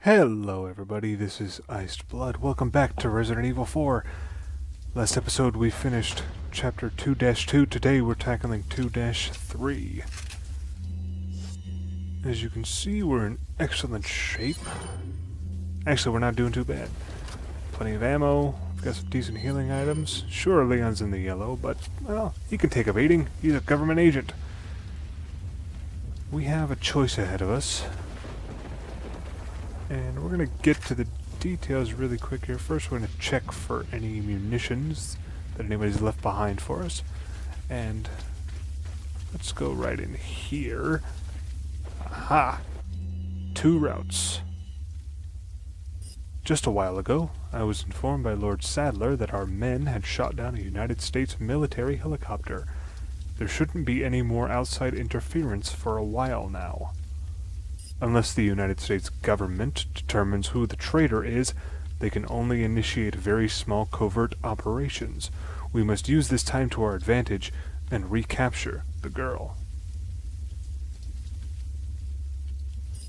Hello everybody, this is Iced Blood. Welcome back to Resident Evil 4. Last episode we finished Chapter 2-2. Today we're tackling 2-3. As you can see, we're in excellent shape. Actually, we're not doing too bad. Plenty of ammo, we've got some decent healing items. Sure, Leon's in the yellow, but, well, he can take a beating. He's a government agent. We have a choice ahead of us. And we're going to get to the details really quick here. First, we're going to check for any munitions that anybody's left behind for us. And let's go right in here. Aha! 2 routes. Just a while ago, I was informed by Lord Sadler that our men had shot down a United States military helicopter. There shouldn't be any more outside interference for a while now. Unless the United States government determines who the traitor is, they can only initiate very small covert operations. We must use this time to our advantage and recapture the girl.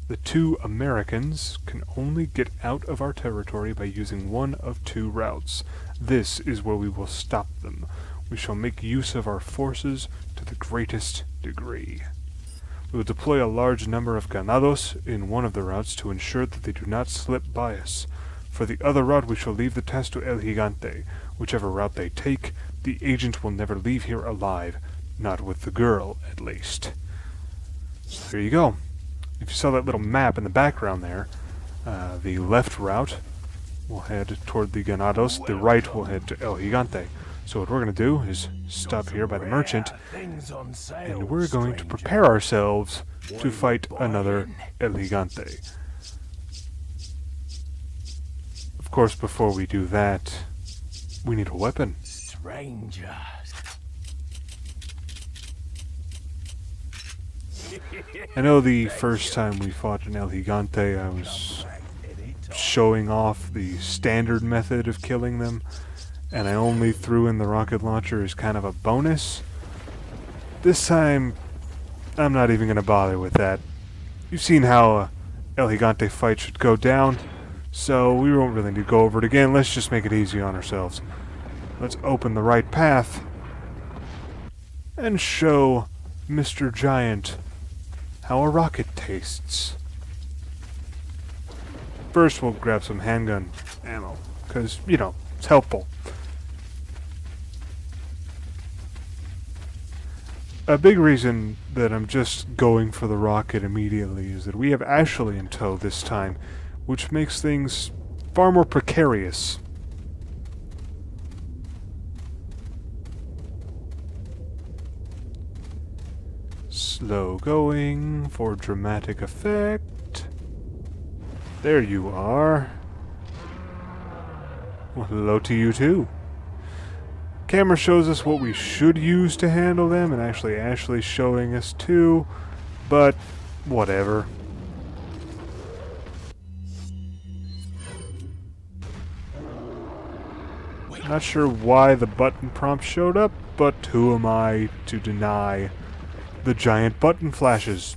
The 2 Americans can only get out of our territory by using one of 2 routes. This is where we will stop them. We shall make use of our forces to the greatest degree. We will deploy a large number of ganados in one of the routes to ensure that they do not slip by us. For the other route, we shall leave the task to El Gigante. Whichever route they take, the agent will never leave here alive. Not with the girl, at least. So there you go. If you saw that little map in the background there, the left route will head toward the ganados, the right will head to El Gigante. So what we're going to do is stop here by the merchant, and we're going to prepare ourselves to fight another El Gigante. Of course, before we do that, we need a weapon. Stranger. I know the first time we fought an El Gigante, I was showing off the standard method of killing them, and I only threw in the rocket launcher as kind of a bonus. This time, I'm not even going to bother with that. You've seen how a El Gigante fight should go down, so we won't really need to go over it again. Let's just make it easy on ourselves. Let's open the right path and show Mr. Giant how a rocket tastes. First, we'll grab some handgun ammo, because, you know, it's helpful. A big reason that I'm just going for the rocket immediately is that we have Ashley in tow this time, which makes things far more precarious. Slow going for dramatic effect. There you are. Well, hello to you too. Camera shows us what we should use to handle them, and actually Ashley's showing us too, but whatever. Not sure why the button prompt showed up, but who am I to deny the giant button flashes?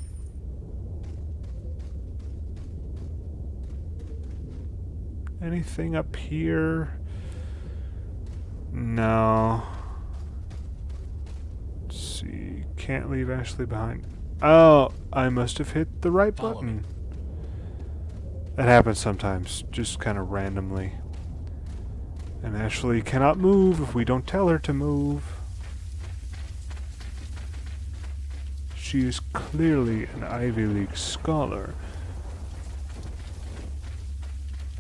Anything up here? No. Let's see. Can't leave Ashley behind. Oh, I must have hit the right button. That happens sometimes, just kind of randomly. And Ashley cannot move if we don't tell her to move. She is clearly an Ivy League scholar.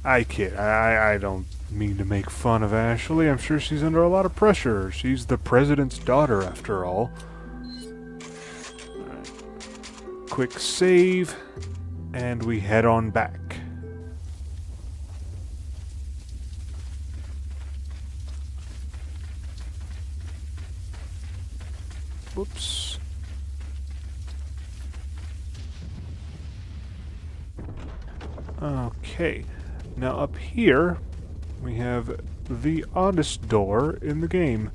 I kid. I don't mean to make fun of Ashley. I'm sure she's under a lot of pressure. She's the president's daughter, after all. Right. Quick save, and we head on back. Whoops. Okay. Now up here, we have the oddest door in the game.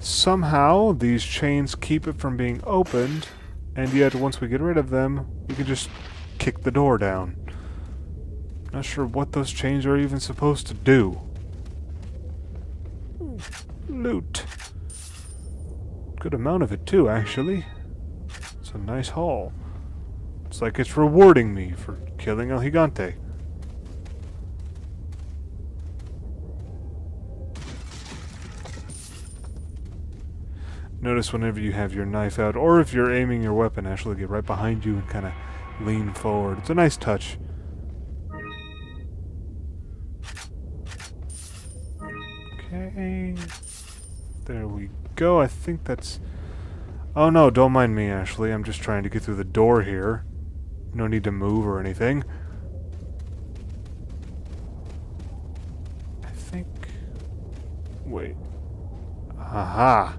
Somehow, these chains keep it from being opened, and yet once we get rid of them, we can just kick the door down. Not sure what those chains are even supposed to do. Loot. Good amount of it too, actually. It's a nice haul. It's like it's rewarding me for killing El Gigante. Notice whenever you have your knife out, or if you're aiming your weapon, actually get right behind you and kind of lean forward. It's a nice touch. Okay. There we go. I think that's... Oh no, don't mind me, Ashley. I'm just trying to get through the door here. No need to move or anything. I think... Wait. Aha!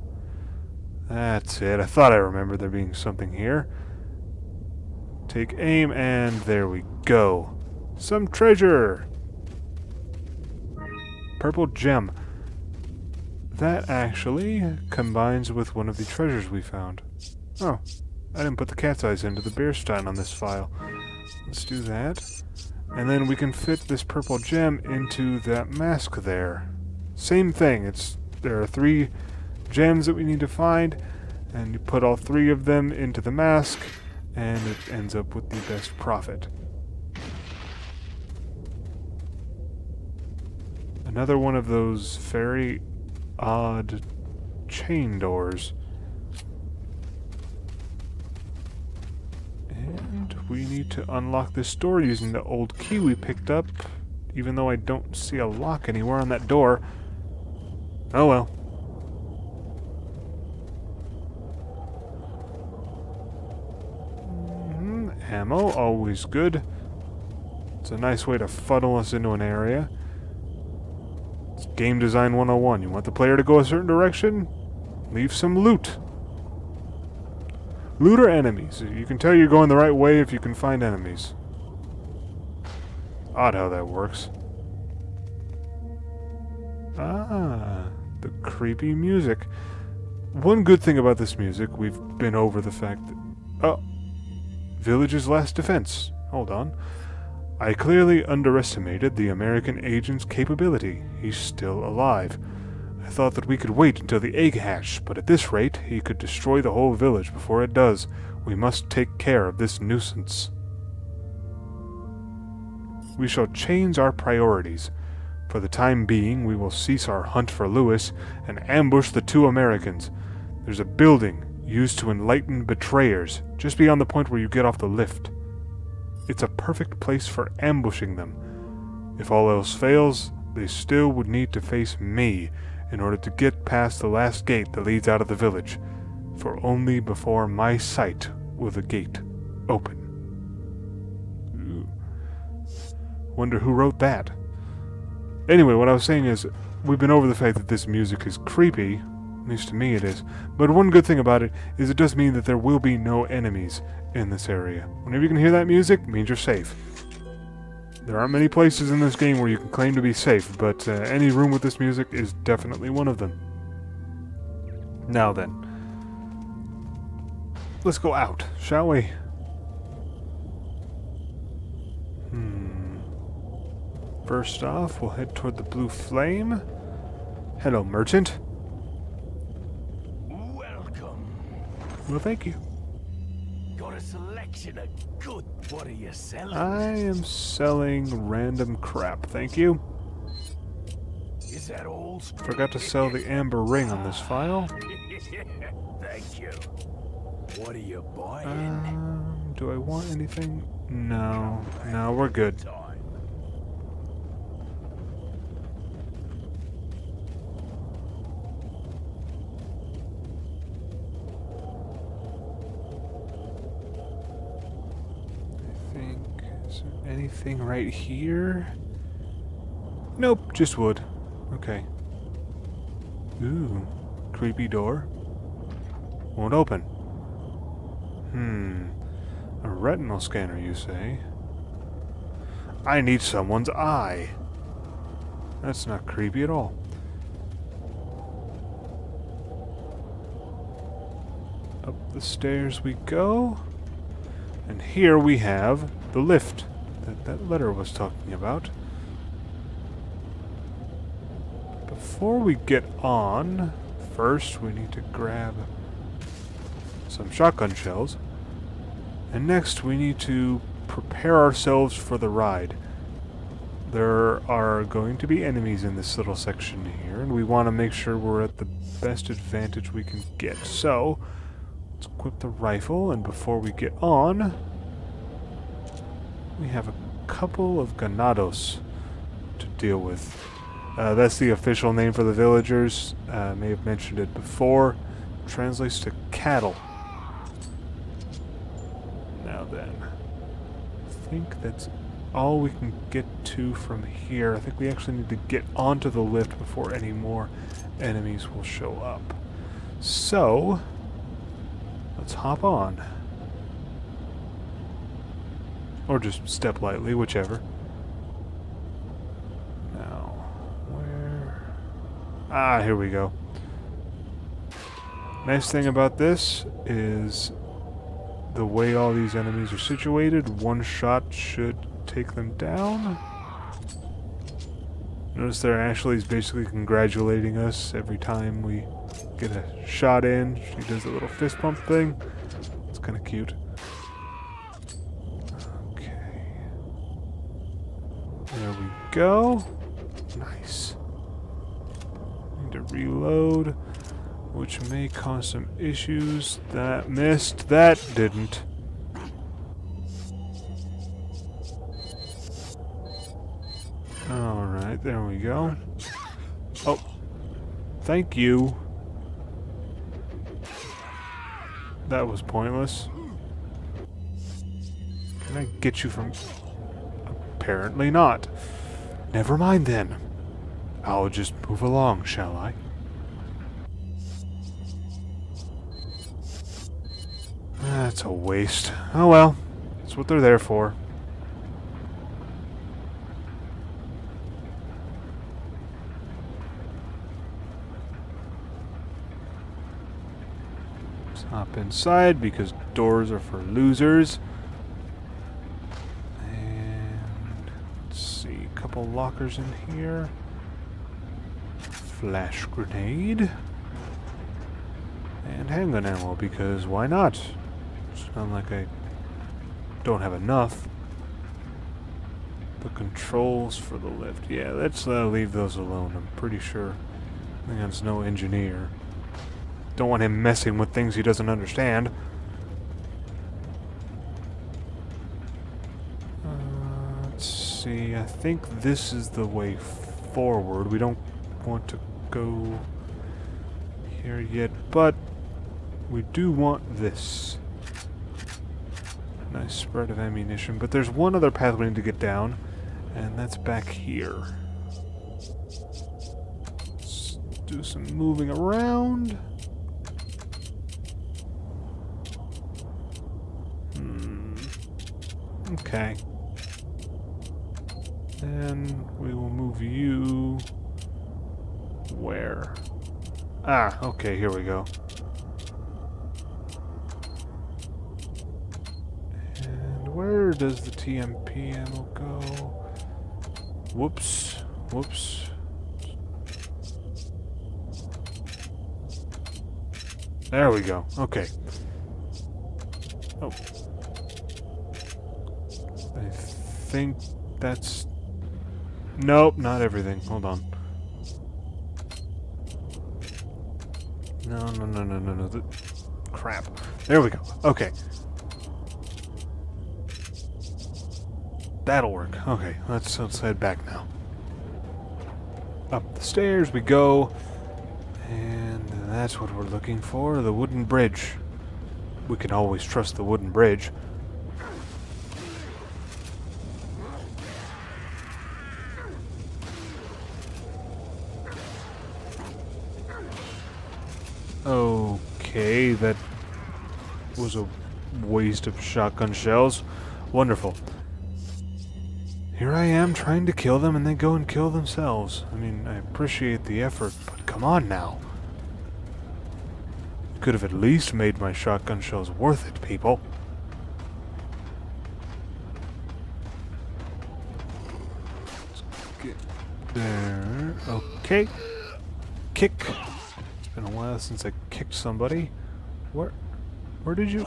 That's it. I thought I remembered there being something here. Take aim, and there we go. Some treasure! Purple gem. That actually combines with one of the treasures we found. Oh, I didn't put the cat's eyes into the Beerstein on this file. Let's do that. And then we can fit this purple gem into that mask there. Same thing. There are 3 gems that we need to find, and you put all 3 of them into the mask, and it ends up with the best profit. Another one of those very odd chain doors. And we need to unlock this door using the old key we picked up, even though I don't see a lock anywhere on that door. Oh well. Ammo, always good. It's a nice way to funnel us into an area. It's game design 101. You want the player to go a certain direction? Leave some loot. Loot or enemies. You can tell you're going the right way if you can find enemies. Odd how that works. Ah, the creepy music. One good thing about this music, we've been over the fact that... Oh. Village's last defense. Hold on. I clearly underestimated the American agent's capability. He's still alive. I thought that we could wait until the egg hatched, but at this rate, he could destroy the whole village before it does. We must take care of this nuisance. We shall change our priorities. For the time being, we will cease our hunt for Lewis and ambush the 2 Americans. There's a building used to enlighten betrayers, just beyond the point where you get off the lift. It's a perfect place for ambushing them. If all else fails, they still would need to face me in order to get past the last gate that leads out of the village, for only before my sight will the gate open. Ooh. Wonder who wrote that. Anyway, what I was saying is, we've been over the fact that this music is creepy. At least to me it is. But one good thing about it is it does mean that there will be no enemies in this area. Whenever you can hear that music, it means you're safe. There aren't many places in this game where you can claim to be safe, but any room with this music is definitely one of them. Now then. Let's go out, shall we? First off, we'll head toward the blue flame. Hello, merchant. Well, thank you. Got a selection of good. What are you selling? I am selling random crap, thank you. Is that all? Forgot to sell the amber ring on this file. Thank you. What are you buying? Do I want anything? No. No, we're good. Anything right here? Nope, just wood. Okay. Ooh, creepy door. Won't open. A retinal scanner, you say? I need someone's eye. That's not creepy at all. Up the stairs we go. And here we have the lift that that letter was talking about. Before we get on, first we need to grab some shotgun shells. And next we need to prepare ourselves for the ride. There are going to be enemies in this little section here, and we want to make sure we're at the best advantage we can get. So, let's equip the rifle, and before we get on, we have a couple of ganados to deal with. That's the official name for the villagers. I may have mentioned it before. Translates to cattle. Now then, I think that's all we can get to from here. I think we actually need to get onto the lift before any more enemies will show up. So, let's hop on. Or just step lightly, whichever. Now, where... Ah, here we go. Nice thing about this is the way all these enemies are situated. One shot should take them down. Notice there Ashley is basically congratulating us every time we get a shot in. She does a little fist pump thing. It's kind of cute. Okay. There we go. Nice. Need to reload, which may cause some issues. That missed. That didn't. Alright, there we go. Oh. Thank you. That was pointless. Can I get you from... Apparently not. Never mind then. I'll just move along, shall I? That's a waste. Oh well. That's what they're there for. Let's hop inside because doors are for losers. And let's see, a couple lockers in here. Flash grenade. And handgun ammo because why not? It's not like I don't have enough. The controls for the lift. Yeah, let's leave those alone. I'm pretty sure Leon's no engineer. Don't want him messing with things he doesn't understand. Let's see. I think this is the way forward. We don't want to go here yet, but we do want this. Nice spread of ammunition, but there's one other path we need to get down, and that's back here. Let's do some moving around. Okay. Then we will move you... Where? Ah, okay, here we go. And where does the TMP ammo go? Whoops. Whoops. There we go. Okay. Oh. I think that's... Nope, not everything. Hold on. No. Crap. There we go. Okay. That'll work. Okay, let's head back now. Up the stairs we go. And that's what we're looking for, the wooden bridge. We can always trust the wooden bridge. Okay, that was a waste of shotgun shells. Wonderful. Here I am trying to kill them and they go and kill themselves. I mean, I appreciate the effort, but come on now. Could have at least made my shotgun shells worth it, people. Get there. Okay. Kick. It's been a while since I kicked somebody. Where did you...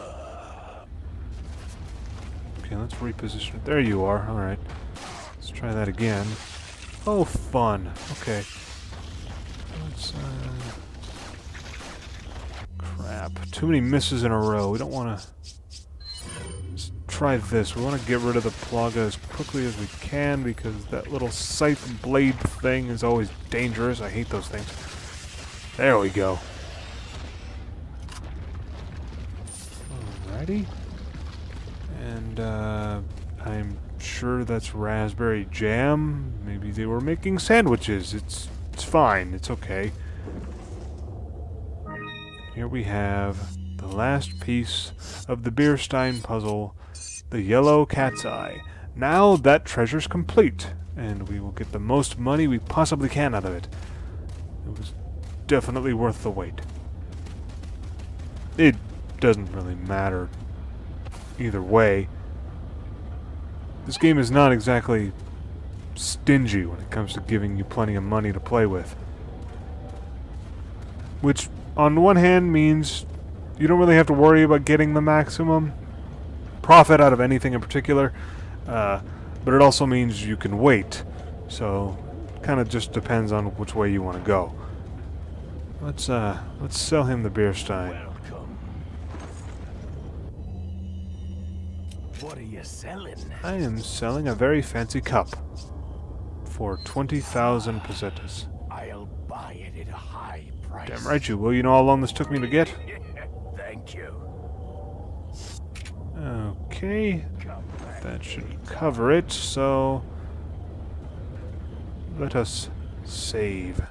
Okay, let's reposition it. There you are. Alright. Let's try that again. Oh, fun. Okay. Let's, crap. Too many misses in a row. We don't want to... Let's try this. We want to get rid of the Plaga as quickly as we can because that little scythe blade thing is always dangerous. I hate those things. There we go. Alrighty. And, I'm sure that's raspberry jam. Maybe they were making sandwiches. It's fine. It's okay. Here we have the last piece of the Beerstein puzzle, the yellow cat's eye. Now that treasure's complete, and we will get the most money we possibly can out of it. It was definitely worth the wait. It doesn't really matter either way. This game is not exactly stingy when it comes to giving you plenty of money to play with. Which, on one hand, means you don't really have to worry about getting the maximum profit out of anything in particular, but it also means you can wait. So, it kind of just depends on which way you want to go. Let's sell him the Beerstein. Welcome. What are you selling? I am selling a very fancy cup for 20,000 pesetas. I'll buy it at a high price. Damn right you will. You know how long this took me to get? Thank you. Okay. That should cover it, so... let us save.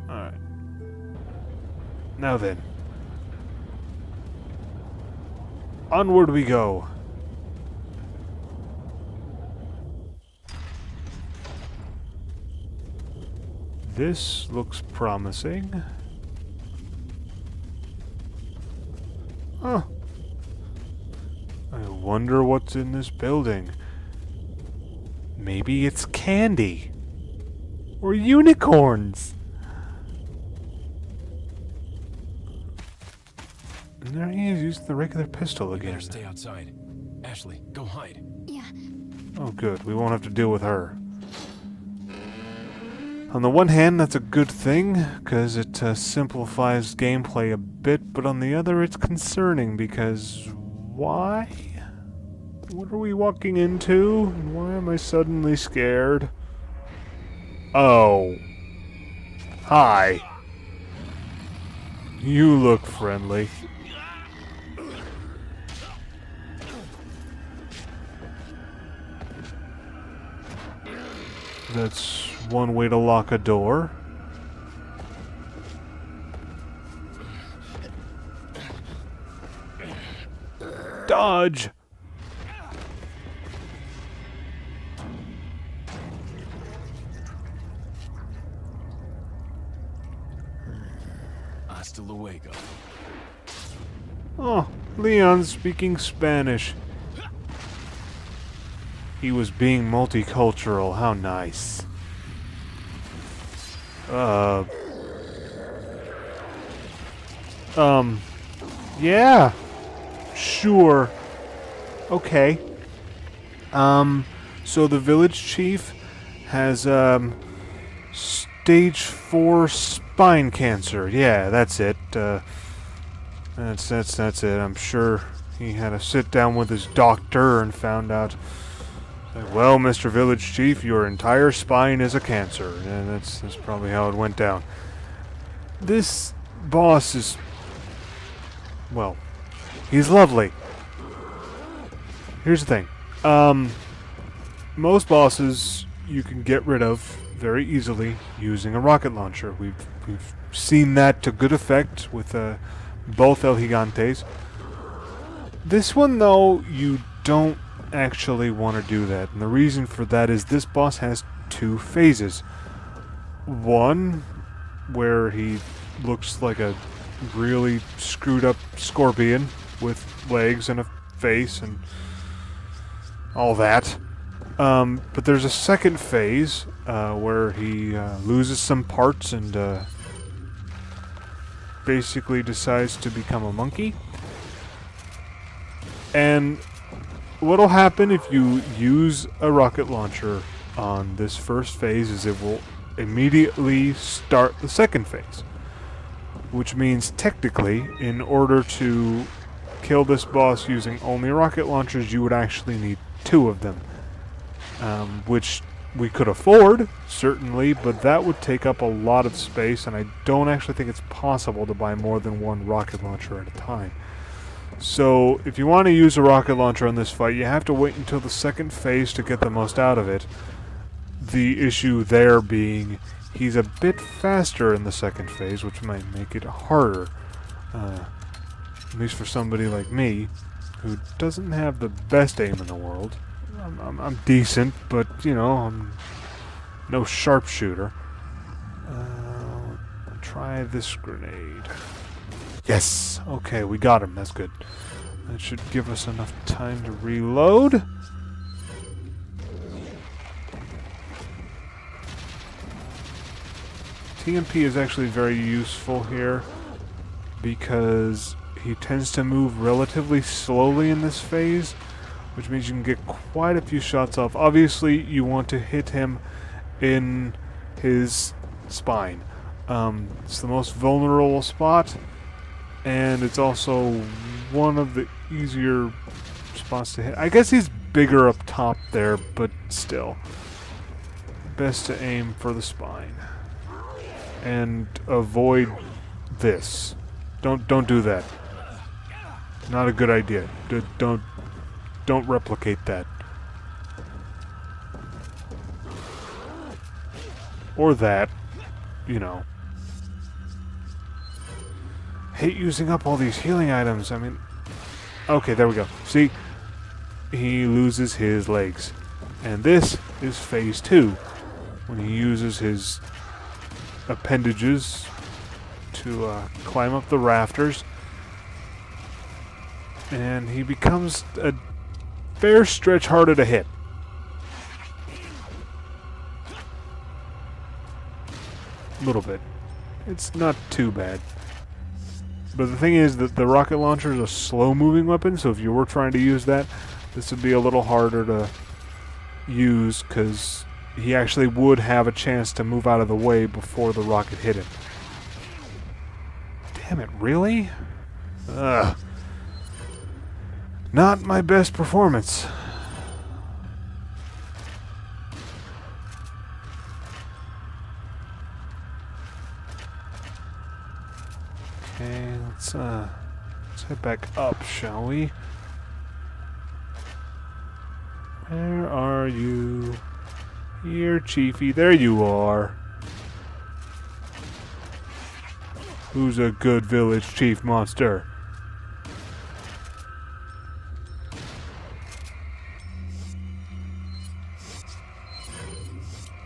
Alright. Now then. Onward we go. This looks promising. Huh. I wonder what's in this building. Maybe it's candy. Or unicorns. And there he is, using the regular pistol again. Better stay outside. Ashley, go hide. Yeah. Oh good, we won't have to deal with her. On the one hand, that's a good thing, because it simplifies gameplay a bit, but on the other, it's concerning, because... why? What are we walking into? And why am I suddenly scared? Oh. Hi. You look friendly. That's one way to lock a door. Dodge! Hasta luego. Oh, Leon's speaking Spanish. He was being multicultural. How nice. Yeah. Sure. Okay. So the village chief has, stage 4 spine cancer. Yeah, that's it. That's it. I'm sure he had a sit down with his doctor and found out, like, well, Mr. Village Chief, your entire spine is a cancer. And that's probably how it went down. This boss is, well, he's lovely. Here's the thing. Most bosses you can get rid of very easily using a rocket launcher. We've seen that to good effect with both El Gigantes. This one, though, you don't actually want to do that. And the reason for that is this boss has 2 phases. One, where he looks like a really screwed up scorpion. with legs and a face and all that. But there's a second phase where he loses some parts and basically decides to become a monkey. And what'll happen if you use a rocket launcher on this first phase is it will immediately start the second phase. Which means technically, in order to kill this boss using only rocket launchers, you would actually need 2 of them. Which we could afford, certainly, but that would take up a lot of space, and I don't actually think it's possible to buy more than 1 rocket launcher at a time. So, if you want to use a rocket launcher on this fight, you have to wait until the second phase to get the most out of it. The issue there being he's a bit faster in the second phase, which might make it harder. At least for somebody like me, who doesn't have the best aim in the world. I'm decent, but, you know, I'm no sharpshooter. Try this grenade. Yes! Okay, we got him. That's good. That should give us enough time to reload. TMP is actually very useful here because he tends to move relatively slowly in this phase, which means you can get quite a few shots off. Obviously, you want to hit him in his spine. It's the most vulnerable spot, and it's also one of the easier spots to hit. I guess he's bigger up top there, but still. Best to aim for the spine. And avoid this. Don't do that. Not a good idea. Don't replicate that. Or that, you know. Hate using up all these healing items. I mean, okay, there we go. See, he loses his legs. And this is phase 2, when he uses his appendages to climb up the rafters, and he becomes a fair stretch harder to hit. A little bit. It's not too bad. But the thing is that the rocket launcher is a slow-moving weapon, so if you were trying to use that, this would be a little harder to use, because he actually would have a chance to move out of the way before the rocket hit him. Damn it, really? Ugh. Not my best performance. Okay, let's head back up, shall we? Where are you? Here, Chiefy. There you are. Who's a good village chief monster?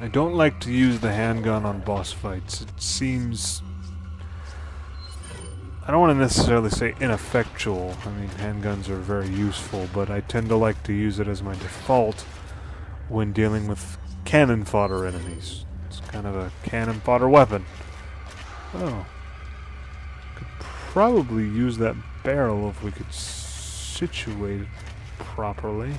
I don't like to use the handgun on boss fights. It seems... I don't want to necessarily say ineffectual. I mean, handguns are very useful, but I tend to like to use it as my default when dealing with cannon fodder enemies. It's kind of a cannon fodder weapon. Oh. Could probably use that barrel if we could situate it properly.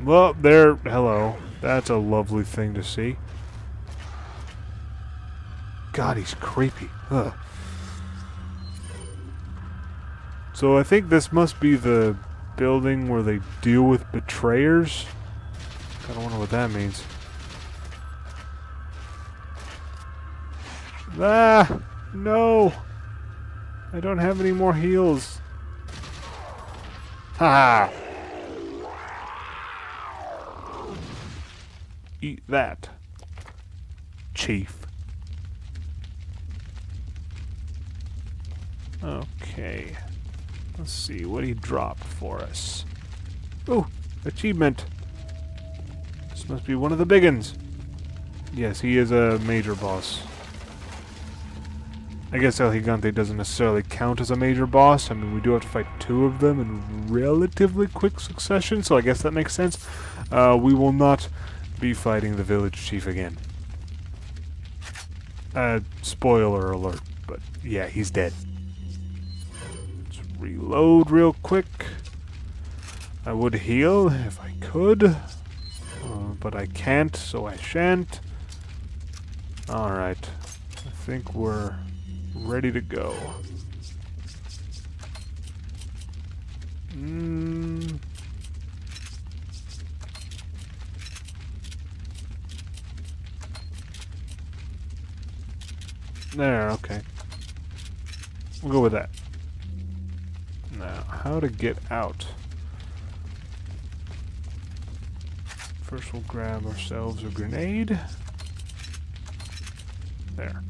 Well, there, hello. That's a lovely thing to see. God, he's creepy. Ugh. So I think this must be the building where they deal with betrayers. I don't know what that means. Ah! No! I don't have any more heals. Ha! Eat that, Chief. Okay. Let's see what he dropped for us. Oh, achievement. This must be one of the big uns. Yes, he is a major boss. I guess El Gigante doesn't necessarily count as a major boss. I mean, we do have to fight 2 of them in relatively quick succession, so I guess that makes sense. We will not be fighting the village chief again. Spoiler alert, but yeah, he's dead. Let's reload real quick. I would heal if I could, but I can't, so I shan't. Alright, I think we're ready to go. There, okay. We'll go with that. Now, how to get out? First we'll grab ourselves a grenade. There.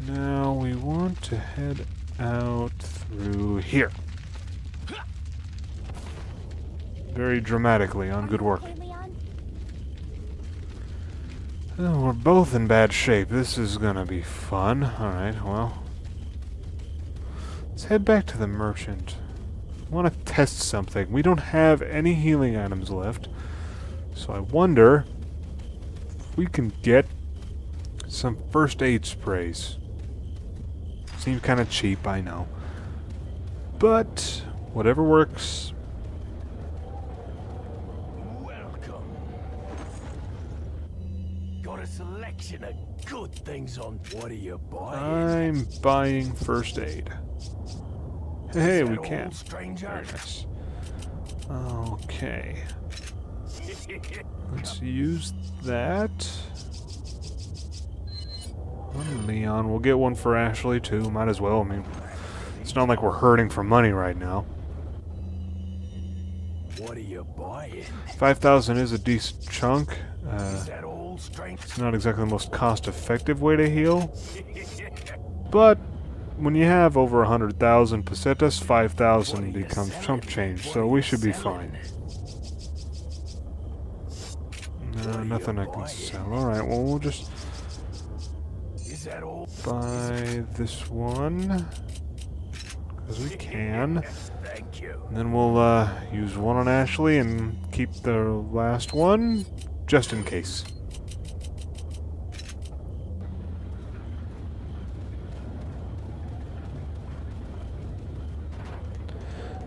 Now we want to head out through here. Very dramatically, on good work. Oh, we're both in bad shape. This is gonna be fun. Alright, well. Let's head back to the merchant. I want to test something. We don't have any healing items left. So I wonder if we can get some first aid sprays. Seems kind of cheap, I know. But whatever works. Welcome. Got a selection of good things on. What are you buying? I'm buying first aid. Hey, we can. Stranger? Very nice. Okay. Let's use that. Leon, we'll get one for Ashley too. Might as well. I mean, it's not like we're hurting for money right now. What are you buying? 5,000 is a decent chunk. Is that all, stranger? It's not exactly the most cost-effective way to heal, but when you have over 100,000 pesetas, 5,000 becomes chump change, so we should be fine. No, nothing I can sell. Alright, well, we'll just buy this one, because we can. Thank you. And then we'll use one on Ashley and keep the last one, just in case.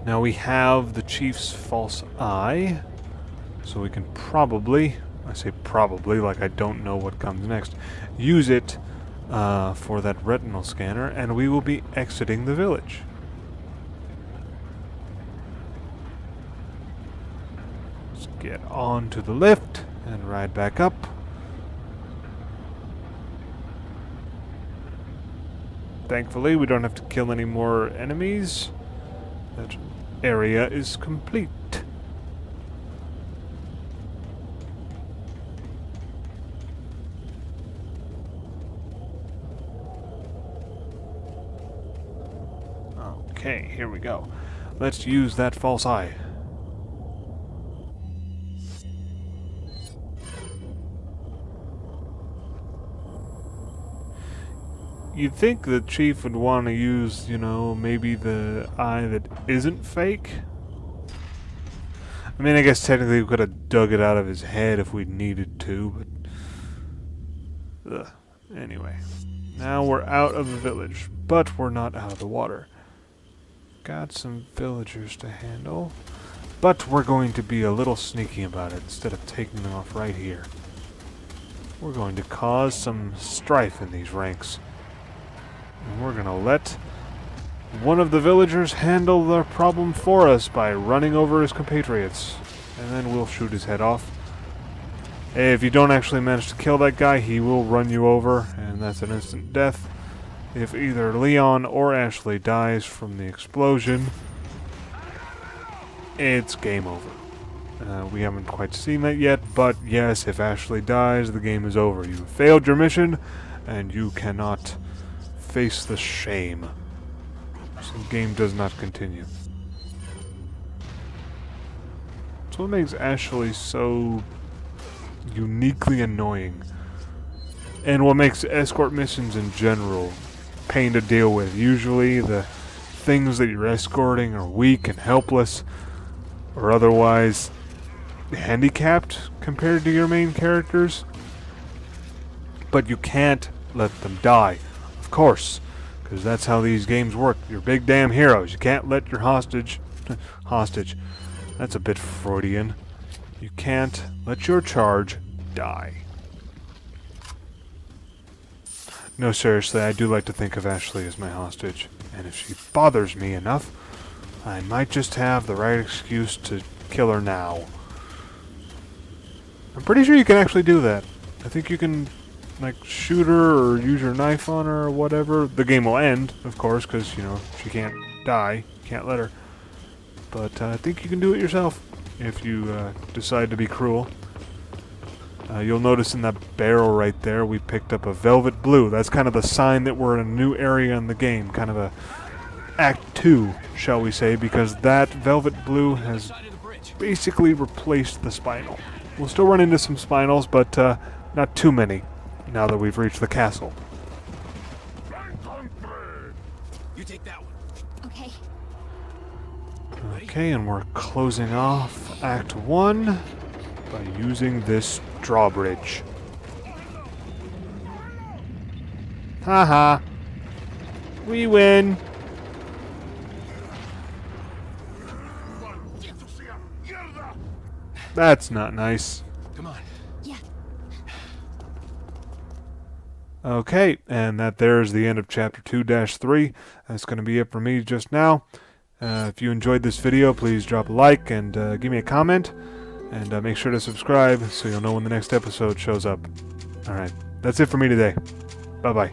Now we have the chief's false eye, so we can probably, I say probably like I don't know what comes next, use it for that retinal scanner, and we will be exiting the village. Let's get on to the lift and ride back up. Thankfully, we don't have to kill any more enemies. That area is complete. Okay, here we go. Let's use that false eye. You'd think the chief would want to use, you know, maybe the eye that isn't fake. I mean, I guess technically we could have dug it out of his head if we needed to, but... Ugh. Anyway. Now we're out of the village, but we're not out of the water. Got some villagers to handle, but we're going to be a little sneaky about it instead of taking them off right here. We're going to cause some strife in these ranks. And we're going to let one of the villagers handle their problem for us by running over his compatriots. And then we'll shoot his head off. If you don't actually manage to kill that guy, he will run you over, and that's an instant death. If either Leon or Ashley dies from the explosion, it's game over. We haven't quite seen that yet, but yes, if Ashley dies, the game is over. You failed your mission, and you cannot face the shame. So the game does not continue. That's what makes Ashley so uniquely annoying. And what makes escort missions in general pain to deal with. Usually the things that you're escorting are weak and helpless, or otherwise handicapped compared to your main characters. But you can't let them die, of course, because that's how these games work. You're big damn heroes. You can't let your hostage, that's a bit Freudian. You can't let your charge die. No, seriously, I do like to think of Ashley as my hostage, and if she bothers me enough, I might just have the right excuse to kill her now. I'm pretty sure you can actually do that. I think you can, like, shoot her or use your knife on her or whatever. The game will end, of course, because, you know, she can't die. You can't let her. But I think you can do it yourself if you decide to be cruel. You'll notice in that barrel right there, we picked up a velvet blue. That's kind of the sign that we're in a new area in the game, kind of a Act 2, shall we say, because that velvet blue has basically replaced the spinal. We'll still run into some spinals, but not too many, now that we've reached the castle. You take that one. Okay. Okay, and we're closing off Act 1 by using this drawbridge. Haha. We win. That's not nice. Come on. Yeah. Okay, and that there is the end of Chapter 2-3. That's going to be it for me just now. If you enjoyed this video, please drop a like and give me a comment. And make sure to subscribe so you'll know when the next episode shows up. Alright, that's it for me today. Bye-bye.